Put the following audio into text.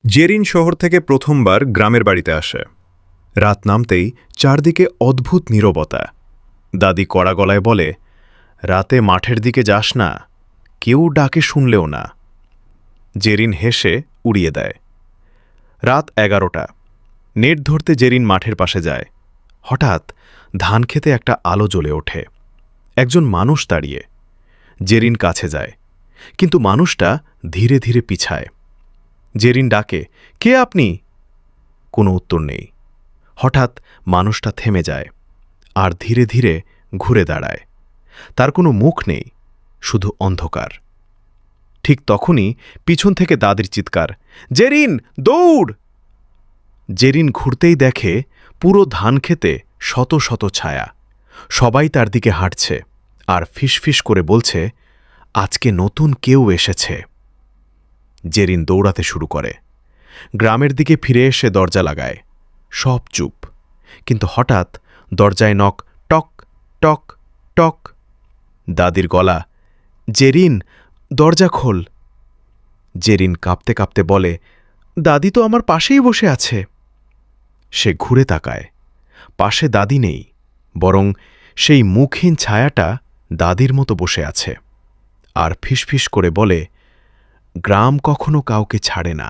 জেরিন শহর থেকে প্রথমবার গ্রামের বাড়িতে আসে। রাত নামতেই চারদিকে অদ্ভুত নীরবতা। দাদি কড়া গলায় বলে, রাতে মাঠের দিকে যাস না, কেউ ডাকে শুনলেও না। জেরিন হেসে উড়িয়ে দেয়। রাত 11টা। নেট ধরতে জেরিন মাঠের পাশে যায়। হঠাৎ ধান খেতে একটা আলো জ্বলে ওঠে। একজন মানুষ দাঁড়িয়ে। জেরিন কাছে যায়, কিন্তু মানুষটা ধীরে ধীরে পিছায়। জেরিন ডাকে, কে আপনি? কোনো উত্তর নেই। হঠাৎ মানুষটা থেমে যায় আর ধীরে ধীরে ঘুরে দাঁড়ায়। তার কোনো মুখ নেই, শুধু অন্ধকার। ঠিক তখনই পিছন থেকে দাদির চিৎকার, জেরিন, দৌড়! জেরিন ঘুরতেই দেখে পুরো ধান খেতে শত শত ছায়া। সবাই তার দিকে হাঁটছে আর ফিসফিস করে বলছে, আজকে নতুন কেউ এসেছে। জেরিন দৌড়াতে শুরু করে। গ্রামের দিকে ফিরে এসে দরজা লাগায়। সব চুপ, কিন্তু হঠাৎ দরজায় নক, টক টক টক। দাদির গলা, জেরিন, দরজা খোল। জেরিন কাঁপতে কাঁপতে বলে, দাদি তো আমার পাশেই বসে আছে। সে ঘুরে তাকায়। পাশে দাদি নেই, বরং সেই মুখহীন ছায়াটা দাদির মতো বসে আছে আর ফিসফিস করে বলে, গ্রাম কখনো কাউকে ছাড়ে না।